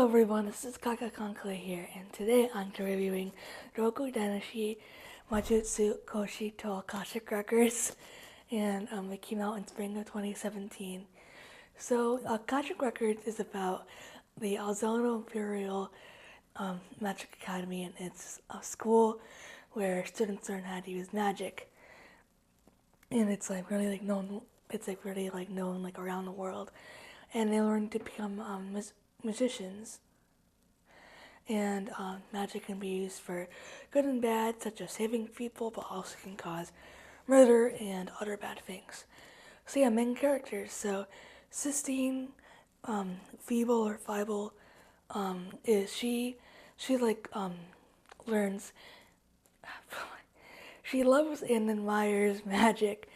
everyone, this is Kaka Kankle here, and today I'm reviewing Roku Danashi Majutsu Koshi to Akashic Records, and it came out in spring of 2017. So, Akashic Records is about the Alzano Imperial Magic Academy, and it's a school where students learn how to use magic, and it's like really known. It's like really known around the world, and they learn to become magicians. And magic can be used for good and bad, such as saving people, but also can cause murder and other bad things. So yeah, main characters. So Sistine, Feeble or Fible, is she learns. She loves and admires magic,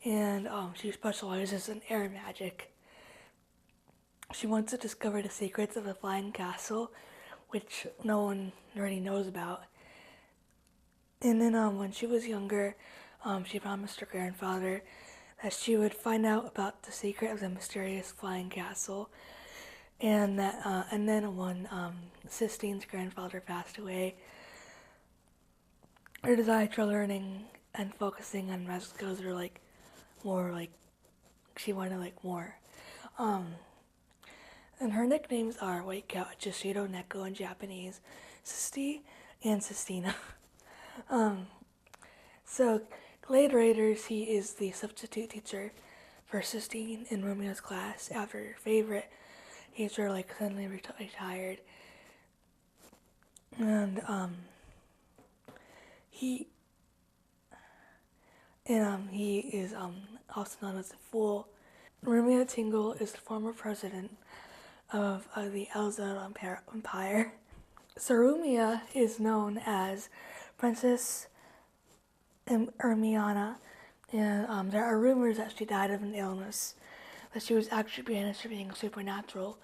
and she specializes in air magic. She wants to discover the secrets of the flying castle, which no one really knows about. And then when she was younger, she promised her grandfather that she would find out about the secret of the mysterious flying castle. And then when Sistine's grandfather passed away, her desire for learning and focusing on magic skills were more she wanted more. And her nicknames are White Cow, Jishiro, Neko in Japanese, Sisti, and Sistina. So, Glade Raiders, he is the substitute teacher for Sistine in Romeo's class after her favorite teacher suddenly retired. And he is also known as the Fool. Romeo Tingle is the former president of the Elzo Empire. Sarumia is known as Princess Ermiana, and there are rumors that she died of an illness, that she was actually banished for being supernatural,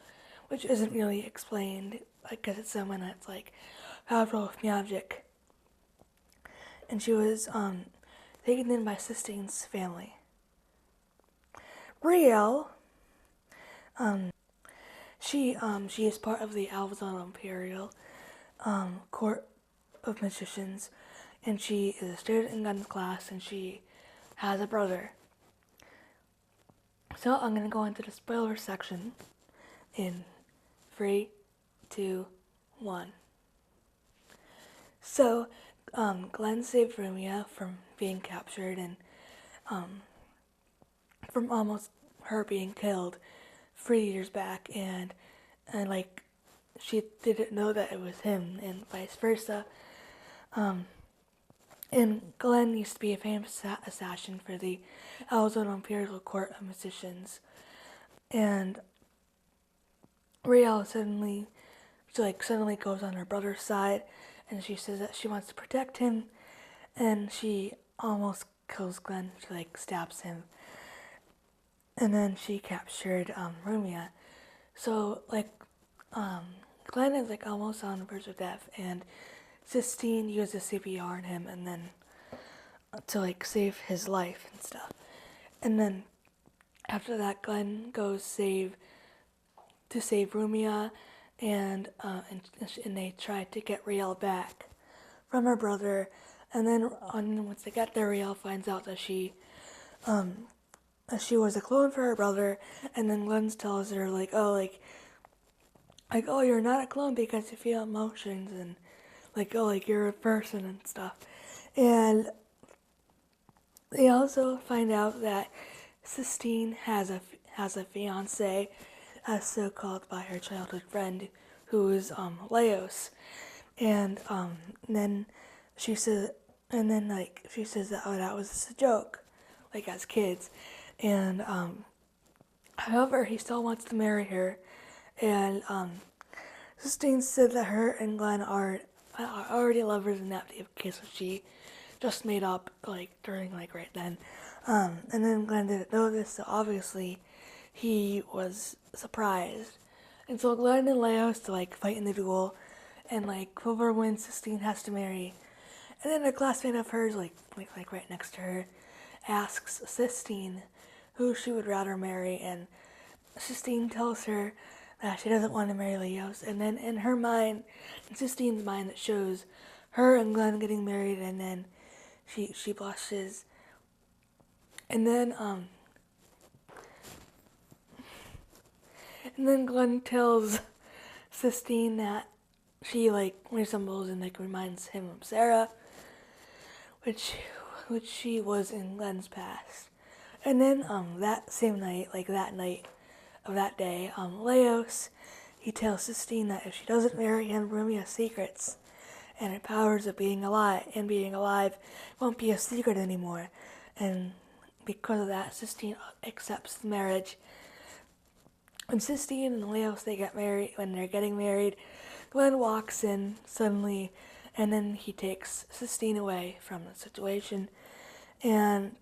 which isn't really explained, because it's someone that's powerful with magic. And she was taken in by Sistine's family. Brielle, she is part of the Alvazano Imperial Court of Magicians, and she is a student in gun class, and she has a brother. So I'm gonna go into the spoiler section in 3, 2, 1. So Glenn saved Rumia from being captured and from almost her being killed 3 years back, and she didn't know that it was him, and vice versa. And Glenn used to be a famous assassin for the Alzano Imperial Court of Magicians, and Riel suddenly goes on her brother's side, and she says that she wants to protect him, and she almost kills Glenn. She stabs him, and then she captured Rumia. So Glenn is almost on the verge of death, and Sistine uses CPR on him, and then to save his life and stuff. And then after that, Glenn goes to save Rumia, and they try to get Riel back from her brother. And then once they get there, Riel finds out that she was a clone for her brother, and then Glenn tells her oh, you're not a clone because you feel emotions, and you're a person and stuff. And they also find out that Sistine has a fiance, as so called by her childhood friend, who is Leos. And then she says that that was just a joke, as kids. And however, he still wants to marry her, and Sistine said that her and Glenn are already lovers, and that the case which she just made up during right then. And then Glenn didn't know this, so obviously he was surprised. And so Glenn and Leos to fight in the duel, and whoever wins, Sistine has to marry. And then a classmate of hers, right next to her, asks Sistine who she would rather marry, and Sistine tells her that she doesn't want to marry Leos. And then in her mind, in Sistine's mind, it shows her and Glenn getting married, and then she blushes. And then Glenn tells Sistine that she like resembles and like reminds him of Sarah, which she was in Glenn's past. And then that same night, like that night of that day, Leos, he tells Sistine that if she doesn't marry him, Rumi has secrets, and her powers of being alive won't be a secret anymore. And because of that, Sistine accepts the marriage. When Sistine and Leos when they're getting married, Glenn walks in suddenly, and then he takes Sistine away from the situation. And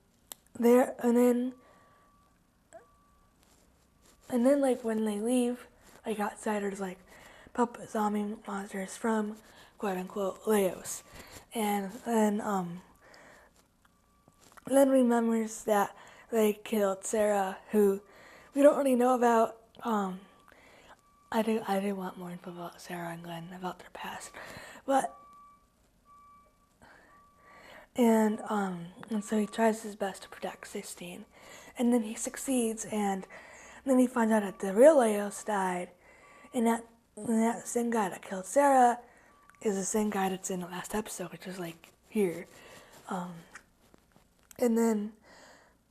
then like when they leave, like outside, there's like puppet zombie monsters from quote unquote Leos. And then Glenn remembers that they killed Sarah, who we don't really know about. I do want more info about Sarah and Glenn, about their past. And so he tries his best to protect Sistine. And then he succeeds, and then he finds out that the real Leos died. And that same guy that killed Sarah is the same guy that's in the last episode, which is like here. And then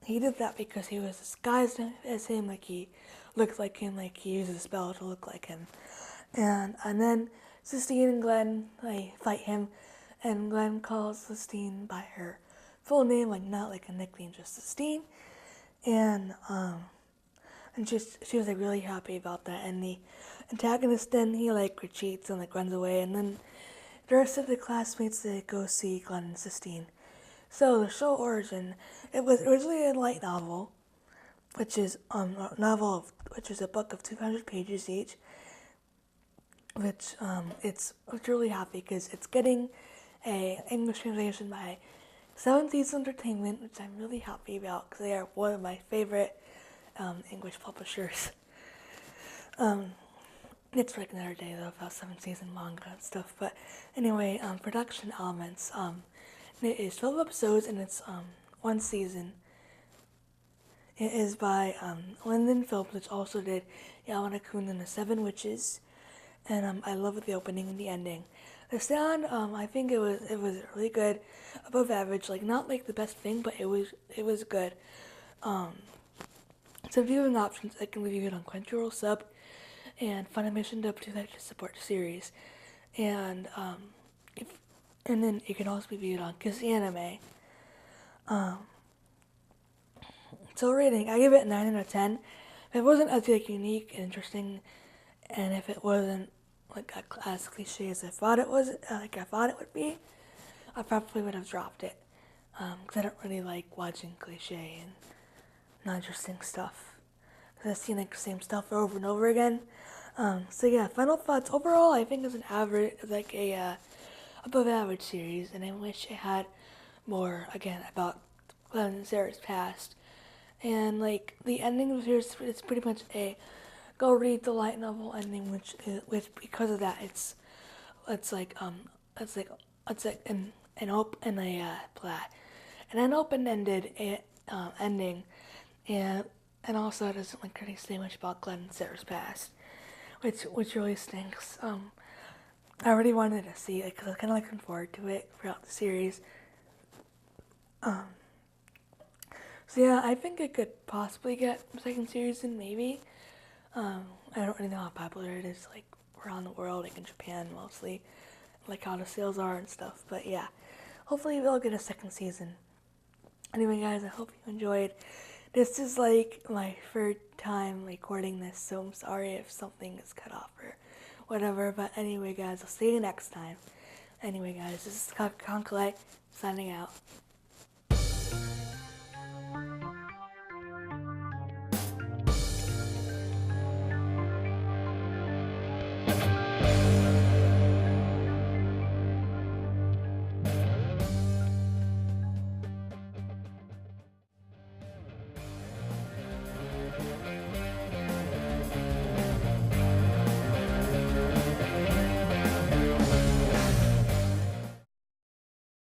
he did that because he was disguised as him, like he looked like him, like he used a spell to look like him. And then Sistine and Glenn fight him, and Glenn calls Sistine by her full name, like not like a nickname, just Sistine. And she was like really happy about that. And the antagonist then he like retreats and like runs away, and then the rest of the classmates they go see Glenn and Sistine. So the show origin, it was originally a light novel, which is a book of 200 pages each. Which it's really happy because it's getting a English translation by Seven Seas Entertainment, which I'm really happy about because they are one of my favorite English publishers. It's like another day though about Seven Seas and manga and stuff. But anyway, production elements. It is 12 episodes and it's one season. It is by Lyndon Phillips, which also did Yamada Kun and the Seven Witches. And I love the opening and the ending. The sound, I think it was really good, above average. Like not like the best thing, but it was good. Some viewing options I can review it on Crunchyroll Sub and Funimation Dub to support the series, and then it can also be viewed on Kiss Anime. So rating, I give it a 9 out of 10. If it wasn't as like unique and interesting, and if it wasn't like as cliche as I thought it was, like I thought it would be, I probably would have dropped it. Because I don't really like watching cliche and not interesting stuff. Because I've seen like the same stuff over and over again. So yeah, final thoughts. Overall, I think it's an average, like a above average series, and I wish it had more again about Glenn and Sarah's past. And like the ending of the series, it's pretty much a go read the light novel ending, which because of that, it's like an open-ended ending, and also it doesn't like really say much about Glenn and Sarah's past, which really stinks. I really wanted to see it because I was kind of looking forward to it throughout the series. So yeah, I think it could possibly get a second series, and maybe. I don't really know how popular it is, like, around the world, like in Japan mostly, like how the sales are and stuff, but yeah, hopefully we'll get a second season. Anyway guys, I hope you enjoyed. This is like my third time recording this, so I'm sorry if something is cut off or whatever, but anyway guys, I'll see you next time. Anyway guys, this is Conkalite signing out.